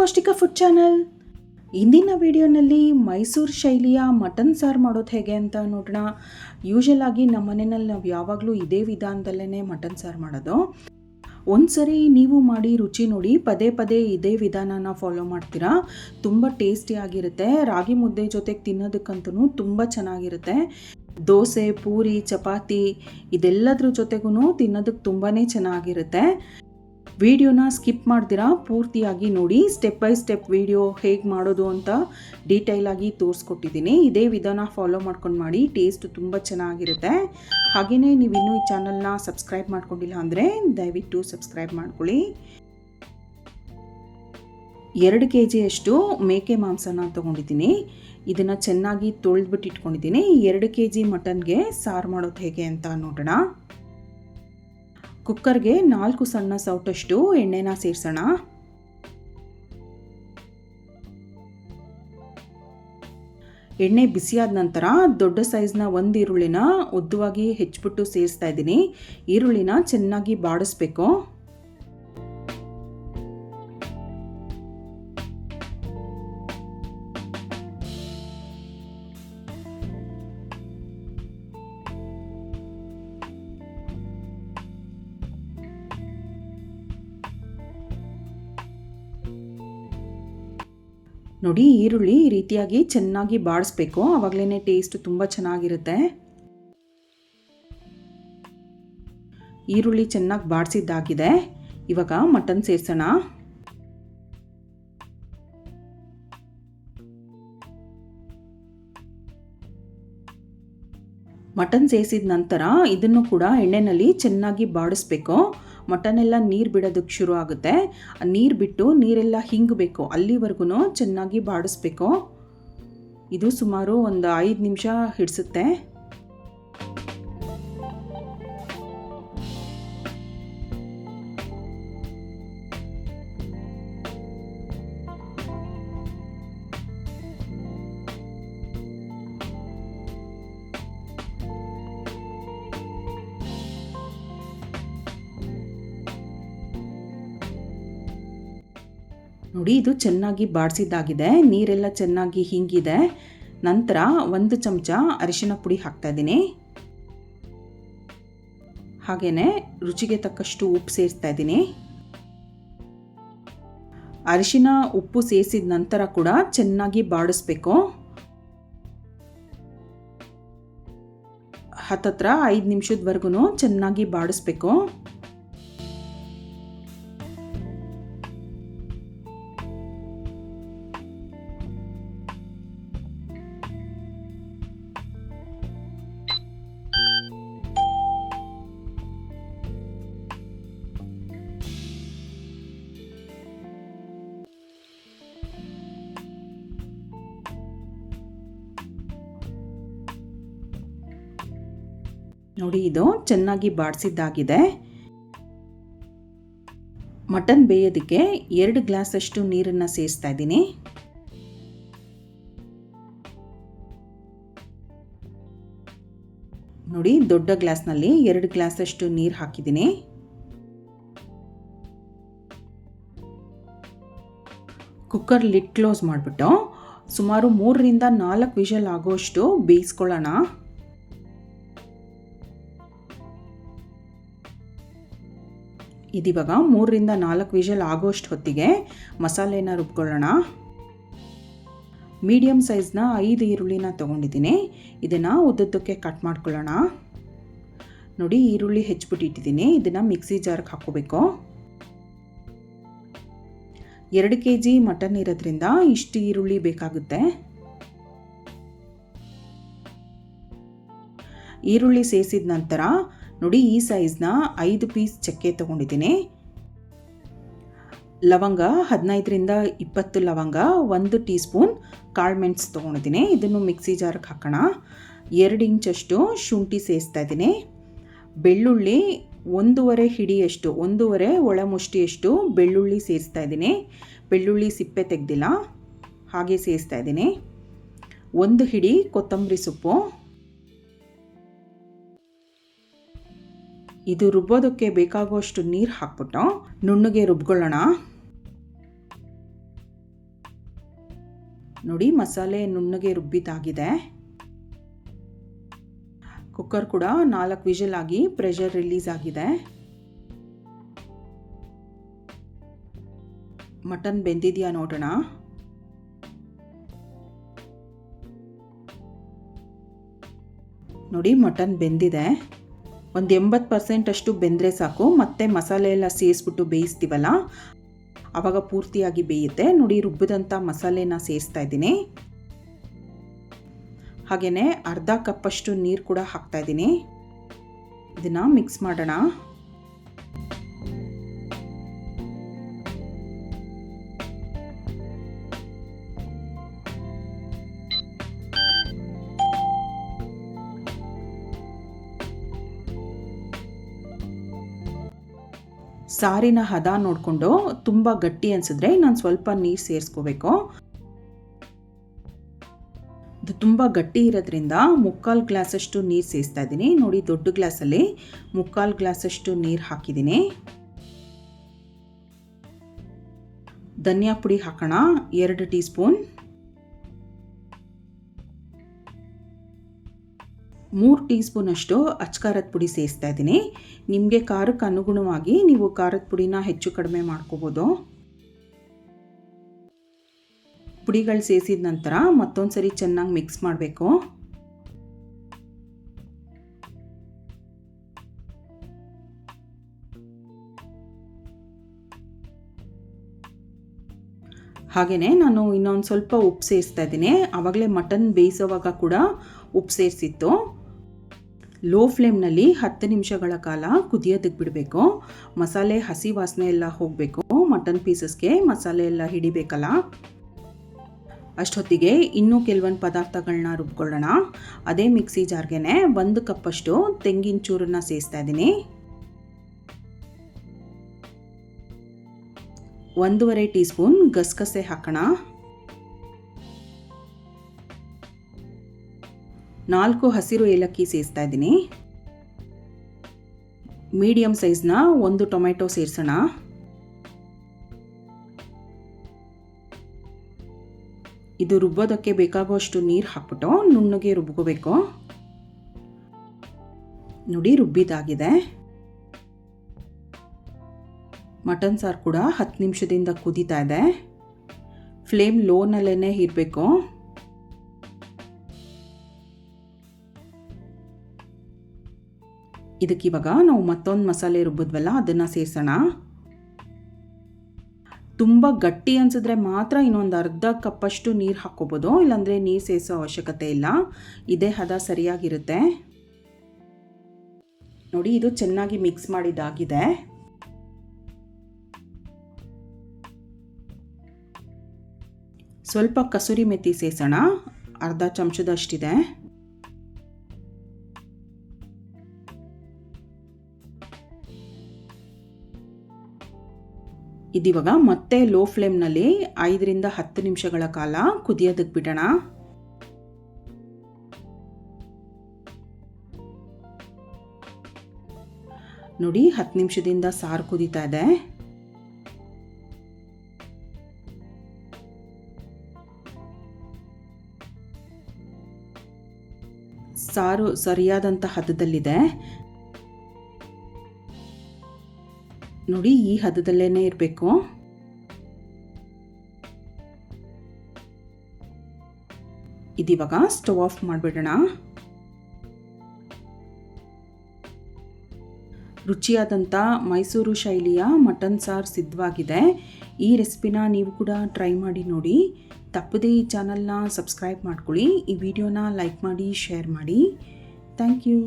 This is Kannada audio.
ಪೌಷ್ಟಿಕ ಫುಡ್ ಚಾನಲ್. ಇಂದಿನ ವಿಡಿಯೋನಲ್ಲಿ ಮೈಸೂರು ಶೈಲಿಯ ಮಟನ್ ಸಾರು ಮಾಡೋದು ಹೇಗೆ ಅಂತ ನೋಡೋಣ. ಯೂಶಲ್ ಆಗಿ ನಮ್ಮ ಮನೆಯಲ್ಲಿ ನಾವು ಯಾವಾಗಲೂ ಇದೇ ವಿಧಾನದಲ್ಲೇ ಮಟನ್ ಸಾರು ಮಾಡೋದು. ಒಂದ್ಸರಿ ನೀವು ಮಾಡಿ ರುಚಿ ನೋಡಿ, ಪದೇ ಪದೇ ಇದೇ ವಿಧಾನನ ಫಾಲೋ ಮಾಡ್ತೀರಾ. ತುಂಬ ಟೇಸ್ಟಿಯಾಗಿರುತ್ತೆ. ರಾಗಿ ಮುದ್ದೆ ಜೊತೆಗೆ ತಿನ್ನೋದಕ್ಕಂತೂ ತುಂಬ ಚೆನ್ನಾಗಿರುತ್ತೆ. ದೋಸೆ, ಪೂರಿ, ಚಪಾತಿ ಇದೆಲ್ಲದ್ರ ಜೊತೆಗೂ ತಿನ್ನೋದಕ್ಕೆ ತುಂಬಾ ಚೆನ್ನಾಗಿರುತ್ತೆ. ವಿಡಿಯೋನ ಸ್ಕಿಪ್ ಮಾಡ್ದಿರಾ ಪೂರ್ತಿಯಾಗಿ ನೋಡಿ. ಸ್ಟೆಪ್ ಬೈ ಸ್ಟೆಪ್ ವಿಡಿಯೋ ಹೇಗೆ ಮಾಡೋದು ಅಂತ ಡೀಟೇಲಾಗಿ ತೋರಿಸ್ಕೊಟ್ಟಿದ್ದೀನಿ. ಇದೇ ವಿಧಾನ ಫಾಲೋ ಮಾಡ್ಕೊಂಡು ಮಾಡಿ, ಟೇಸ್ಟ್ ತುಂಬ ಚೆನ್ನಾಗಿರುತ್ತೆ. ಹಾಗೆಯೇ ನೀವು ಇನ್ನೂ ಈ ಚಾನಲ್ನ ಸಬ್ಸ್ಕ್ರೈಬ್ ಮಾಡ್ಕೊಂಡಿಲ್ಲ ಅಂದರೆ ದಯವಿಟ್ಟು ಸಬ್ಸ್ಕ್ರೈಬ್ ಮಾಡ್ಕೊಳ್ಳಿ. 2 kg ಮೇಕೆ ಮಾಂಸನ ತೊಗೊಂಡಿದ್ದೀನಿ. ಇದನ್ನು ಚೆನ್ನಾಗಿ ತೊಳೆದ್ಬಿಟ್ಟು ಇಟ್ಕೊಂಡಿದ್ದೀನಿ. 2 kg ಮಟನ್ಗೆ ಸಾರು ಮಾಡೋದು ಹೇಗೆ ಅಂತ ನೋಡೋಣ. ಕುಕ್ಕರ್ಗೆ 4 ಸಣ್ಣ ಸೌಟಷ್ಟು ಎಣ್ಣೆನ ಸೇರಿಸೋಣ. ಎಣ್ಣೆ ಬಿಸಿಯಾದ ನಂತರ ದೊಡ್ಡ ಸೈಜ್ನ 1 ಈರುಳ್ಳಿನ ಉದ್ದವಾಗಿ ಹೆಚ್ಚಿಬಿಟ್ಟು ಸೇರಿಸ್ತಾ ಇದ್ದೀನಿ. ಈರುಳ್ಳಿನ ಚೆನ್ನಾಗಿ ಬಾಡಿಸ್ಬೇಕು. ನೋಡಿ, ಈರುಳ್ಳಿ ಈ ರೀತಿಯಾಗಿ ಚೆನ್ನಾಗಿ ಬಾಡಿಸ್ಬೇಕು, ಆವಾಗಲೇ ಟೇಸ್ಟ್ ತುಂಬ ಚೆನ್ನಾಗಿರುತ್ತೆ. ಈರುಳ್ಳಿ ಚೆನ್ನಾಗಿ ಬಾಡಿಸಿದ್ದಾಗಿದೆ. ಇವಾಗ ಮಟನ್ ಸೇರಿಸೋಣ. ಮಟನ್ ಸೇರಿಸಿದ ನಂತರ ಇದನ್ನು ಕೂಡ ಎಣ್ಣೆಯಲ್ಲಿ ಚೆನ್ನಾಗಿ ಬಾಡಿಸ್ಬೇಕು. ಮಟನ್ ಎಲ್ಲ ನೀರು ಬಿಡೋದಕ್ಕೆ ಶುರು ಆಗುತ್ತೆ. ನೀರು ಬಿಟ್ಟು ನೀರೆಲ್ಲ ಹಿಂಗಬೇಕು, ಅಲ್ಲಿವರೆಗೂ ಚೆನ್ನಾಗಿ ಬಾಡಿಸ್ಬೇಕು. ಇದು ಸುಮಾರು ಒಂದು 5 ನಿಮಿಷ ಹಿಡಿಸುತ್ತೆ. ನೋಡಿ, ಇದು ಚೆನ್ನಾಗಿ ಬಾಡಿಸಿದ್ದಾಗಿದೆ. ನೀರೆಲ್ಲ ಚೆನ್ನಾಗಿ ಹಿಂಗಿದೆ. ನಂತರ 1 ಚಮಚ ಅರಿಶಿನ ಪುಡಿ ಹಾಕ್ತಾ ಇದ್ದೀನಿ. ಹಾಗೆಯೇ ರುಚಿಗೆ ತಕ್ಕಷ್ಟು ಉಪ್ಪು ಸೇರಿಸ್ತಾ ಇದ್ದೀನಿ. ಅರಿಶಿನ ಉಪ್ಪು ಸೇರಿಸಿದ ನಂತರ ಕೂಡ ಚೆನ್ನಾಗಿ ಬಾಡಿಸ್ಬೇಕು. ಹತ್ತತ್ರ 5 ನಿಮಿಷದವರೆಗೂ ಚೆನ್ನಾಗಿ ಬಾಡಿಸ್ಬೇಕು. ನೋಡಿ, ಇದು ಚೆನ್ನಾಗಿ ಬಾಡಿಸಿದ್ದಾಗಿದೆ. ಮಟನ್ ಬೇಯೋದಕ್ಕೆ 2 ಗ್ಲಾಸಷ್ಟು ನೀರನ್ನು ಸೇರಿಸ್ತಾ ಇದ್ದೀನಿ. ನೋಡಿ, ದೊಡ್ಡ ಗ್ಲಾಸ್ನಲ್ಲಿ 2 ಗ್ಲಾಸಷ್ಟು ನೀರು ಹಾಕಿದ್ದೀನಿ. ಕುಕ್ಕರ್ ಲಿಡ್ ಕ್ಲೋಸ್ ಮಾಡಿಬಿಟ್ಟು ಸುಮಾರು 3 ರಿಂದ 4 ವಿಷಲ್ ಆಗೋಷ್ಟು ಬೇಯಿಸ್ಕೊಳ್ಳೋಣ. ಇದಿವಾಗ 3 ರಿಂದ 4 ವಿಷಲ್ ಆಗೋಷ್ಟು ಹೊತ್ತಿಗೆ ಮಸಾಲೆನ ರುಬ್ಕೊಳ್ಳೋಣ. ಮೀಡಿಯಮ್ ಸೈಜ್ನ 5 ಈರುಳ್ಳಿನ ತೊಗೊಂಡಿದ್ದೀನಿ. ಇದನ್ನು ಉದ್ದುದ್ದಕ್ಕೆ ಕಟ್ ಮಾಡ್ಕೊಳ್ಳೋಣ. ನೋಡಿ, ಈರುಳ್ಳಿ ಹೆಚ್ಚಿಬಿಟ್ಟು ಇಟ್ಟಿದ್ದೀನಿ. ಇದನ್ನು ಮಿಕ್ಸಿ ಜಾರ್ಗೆ ಹಾಕ್ಕೋಬೇಕು. 2 kg ಮಟನ್ ಇರೋದ್ರಿಂದ ಇಷ್ಟು ಈರುಳ್ಳಿ ಬೇಕಾಗುತ್ತೆ. ಈರುಳ್ಳಿ ಸೇರಿಸಿದ ನಂತರ ನೋಡಿ, ಈ ಸೈಜ್ನ 5 ಪೀಸ್ ಚಕ್ಕೆ ತೊಗೊಂಡಿದ್ದೀನಿ. ಲವಂಗ 15 ರಿಂದ 20 ಲವಂಗ, 1 ಟೀ ಸ್ಪೂನ್ ಕಾಳು ಮೆಣಸು ತೊಗೊಂಡಿದ್ದೀನಿ. ಇದನ್ನು ಮಿಕ್ಸಿ ಜಾರ್ಗೆ ಹಾಕೋಣ. 2 ಇಂಚಷ್ಟು ಶುಂಠಿ ಸೇರಿಸ್ತಾ ಇದ್ದೀನಿ. ಬೆಳ್ಳುಳ್ಳಿ 1.5 ಹಿಡಿಯಷ್ಟು, 1.5 ಒಳ ಮುಷ್ಟಿಯಷ್ಟು ಬೆಳ್ಳುಳ್ಳಿ ಸೇರಿಸ್ತಾ ಇದ್ದೀನಿ. ಬೆಳ್ಳುಳ್ಳಿ ಸಿಪ್ಪೆ ತೆಗೆದಿಲ್ಲ, ಹಾಗೆ ಸೇರಿಸ್ತಾ ಇದ್ದೀನಿ. 1 ಹಿಡಿ ಕೊತ್ತಂಬರಿ ಸೊಪ್ಪು. ಇದು ರುಬ್ಬೋದಕ್ಕೆ ಬೇಕಾಗುವಷ್ಟು ನೀರು ಹಾಕ್ಬಿಟ್ಟು ನುಣ್ಣಗೆ ರುಬ್ಕೊಳ್ಳೋಣ. ನೋಡಿ ಮಸಾಲೆ ನುಣ್ಣಗೆ ರುಬ್ಬಿದ್ದಾಗಿದೆ. ಕುಕ್ಕರ್ ಕೂಡ 4 ವಿಷಲ್ ಆಗಿ ಪ್ರೆಷರ್ ರಿಲೀಸ್ ಆಗಿದೆ. ಮಟನ್ ಬೆಂದಿದೆಯಾ ನೋಡೋಣ. ನೋಡಿ ಮಟನ್ ಬೆಂದಿದೆ. ಒಂದು 80% ಅಷ್ಟು ಬೆಂದರೆ ಸಾಕು. ಮತ್ತೆ ಮಸಾಲೆ ಎಲ್ಲ ಸೇರಿಸ್ಬಿಟ್ಟು ಬೇಯಿಸ್ತೀವಲ್ಲ ಆವಾಗ ಪೂರ್ತಿಯಾಗಿ ಬೇಯುತ್ತೆ. ನೋಡಿ ರುಬ್ಬಿದಂಥ ಮಸಾಲೆನ ಸೇರಿಸ್ತಾ ಇದ್ದೀನಿ. ಹಾಗೆಯೇ ಅರ್ಧ ಕಪ್ಪಷ್ಟು ನೀರು ಕೂಡ ಹಾಕ್ತಾ ಇದ್ದೀನಿ. ಇದನ್ನು ಮಿಕ್ಸ್ ಮಾಡೋಣ. ಸಾರಿನ ಹದ ನೋಡಿಕೊಂಡು ತುಂಬ ಗಟ್ಟಿ ಅನಿಸಿದ್ರೆ ನಾನು ಸ್ವಲ್ಪ ನೀರು ಸೇರಿಸ್ಕೋಬೇಕು. ಇದು ತುಂಬ ಗಟ್ಟಿ ಇರೋದ್ರಿಂದ 3/4 ಗ್ಲಾಸಷ್ಟು ನೀರು ಸೇರಿಸ್ತಾ ಇದ್ದೀನಿ. ನೋಡಿ ದೊಡ್ಡ ಗ್ಲಾಸಲ್ಲಿ 3/4 ಗ್ಲಾಸಷ್ಟು ನೀರು ಹಾಕಿದ್ದೀನಿ. ಧನಿಯಾ ಪುಡಿ ಹಾಕೋಣ 2 ಟೀ ಸ್ಪೂನ್. 3 ಟೀ ಸ್ಪೂನ್ ಅಷ್ಟು ಅಚ್ಕಾರದ ಪುಡಿ ಸೇರಿಸ್ತಾ ಇದ್ದೀನಿ. ನಿಮಗೆ ಖಾರಕ್ಕೆ ಅನುಗುಣವಾಗಿ ನೀವು ಖಾರದ ಪುಡಿನ ಹೆಚ್ಚು ಕಡಿಮೆ ಮಾಡ್ಕೋಬೋದು. ಪುಡಿಗಳು ಸೇರಿಸಿದ ನಂತರ ಮತ್ತೊಂದು ಸರಿ ಚೆನ್ನಾಗಿ ಮಿಕ್ಸ್ ಮಾಡಬೇಕು. ಹಾಗೆಯೇ ನಾನು ಇನ್ನೊಂದು ಸ್ವಲ್ಪ ಉಪ್ಪು ಸೇರಿಸ್ತಾ ಇದ್ದೀನಿ. ಆವಾಗಲೇ ಮಟನ್ ಬೇಯಿಸೋವಾಗ ಕೂಡ ಉಪ್ಪು ಸೇರಿಸಿತ್ತು. ಲೋ ಫ್ಲೇಮ್ನಲ್ಲಿ 10 ನಿಮಿಷಗಳ ಕಾಲ ಕುದಿಯೋದಕ್ಕೆ ಬಿಡಬೇಕು. ಮಸಾಲೆ ಹಸಿ ವಾಸನೆ ಎಲ್ಲ ಹೋಗಬೇಕು. ಮಟನ್ ಪೀಸಸ್ಗೆ ಮಸಾಲೆ ಎಲ್ಲ ಹಿಡಿಬೇಕಲ್ಲ. ಅಷ್ಟೊತ್ತಿಗೆ ಇನ್ನೂ ಕೆಲವೊಂದು ಪದಾರ್ಥಗಳನ್ನ ರುಬ್ಕೊಳ್ಳೋಣ. ಅದೇ ಮಿಕ್ಸಿ ಜಾರ್ಗೆ 1 ಕಪ್ಪಷ್ಟು ತೆಂಗಿನ ಚೂರನ್ನ ಸೇರಿಸ್ತಾ ಇದ್ದೀನಿ. 1.5 ಟೀ ಸ್ಪೂನ್ ಗಸಗಸೆ ಹಾಕೋಣ. 4 ಹಸಿರು ಏಲಕ್ಕಿ ಸೇರಿಸ್ತಾ ಇದ್ದೀನಿ. ಮೀಡಿಯಂ ಸೈಜ್ನ 1 ಟೊಮೆಟೊ ಸೇರಿಸೋಣ. ಇದು ರುಬ್ಬೋದಕ್ಕೆ ಬೇಕಾಗುವಷ್ಟು ನೀರು ಹಾಕ್ಬಿಟ್ಟು ನುಣ್ಣಗೆ ರುಬ್ಕೋಬೇಕು. ನೋಡಿ ರುಬ್ಬಿದಾಗಿದೆ. ಮಟನ್ ಸಾರು ಕೂಡ 10 ನಿಮಿಷದಿಂದ ಕುದೀತಾ ಇದೆ. ಫ್ಲೇಮ್ ಲೋನಲ್ಲೇ ಇರಬೇಕು. ಇದಕ್ಕಿವಾಗ ನಾವು ಮತ್ತೊಂದು ಮಸಾಲೆ ರುಬ್ಬಿದ್ವಲ್ಲ ಅದನ್ನು ಸೇರಿಸೋಣ. ತುಂಬ ಗಟ್ಟಿ ಅನಿಸಿದ್ರೆ ಮಾತ್ರ ಇನ್ನೊಂದು ಅರ್ಧ ಕಪ್ಪಷ್ಟು ನೀರು ಹಾಕ್ಕೋಬೋದು. ಇಲ್ಲಾಂದರೆ ನೀರು ಸೇರಿಸೋ ಅವಶ್ಯಕತೆ ಇಲ್ಲ. ಇದೇ ಹದ ಸರಿಯಾಗಿರುತ್ತೆ. ನೋಡಿ ಇದು ಚೆನ್ನಾಗಿ ಮಿಕ್ಸ್ ಮಾಡಿದ್ದಾಗಿದೆ. ಸ್ವಲ್ಪ ಕಸೂರಿ ಮೆಥಿ ಸೇರಿಸೋಣ. ಅರ್ಧ ಚಮಚದಷ್ಟಿದೆ. ಇದಿವಾಗ ಮತ್ತೆ ಲೋ ಫ್ಲೇಮ್ನಲ್ಲಿ 5ರಿಂದ 10 ನಿಮಿಷಗಳ ಕಾಲ ಕುದಿಯೋದಕ್ಕೆ ಬಿಡೋಣ. ನೋಡಿ 10 ನಿಮಿಷದಿಂದ ಸಾರು ಕುದೀತಾ ಇದೆ. ಸಾರು ಸರಿಯಾದಂಥ ಹದದಲ್ಲಿದೆ. ನೋಡಿ ಈ ಹದದಲ್ಲೇ ಇರಬೇಕು. ಇದಿವಾಗ ಸ್ಟವ್ ಆಫ್ ಮಾಡಿಬಿಡೋಣ. ರುಚಿಯಾದಂಥ ಮೈಸೂರು ಶೈಲಿಯ ಮಟನ್ ಸಾರು ಸಿದ್ಧವಾಗಿದೆ. ಈ ರೆಸಿಪಿನ ನೀವು ಕೂಡ ಟ್ರೈ ಮಾಡಿ ನೋಡಿ. ತಪ್ಪದೇ ಈ ಚಾನಲ್ನ ಸಬ್ಸ್ಕ್ರೈಬ್ ಮಾಡ್ಕೊಳ್ಳಿ. ಈ ವಿಡಿಯೋನ ಲೈಕ್ ಮಾಡಿ, ಶೇರ್ ಮಾಡಿ. Thank you.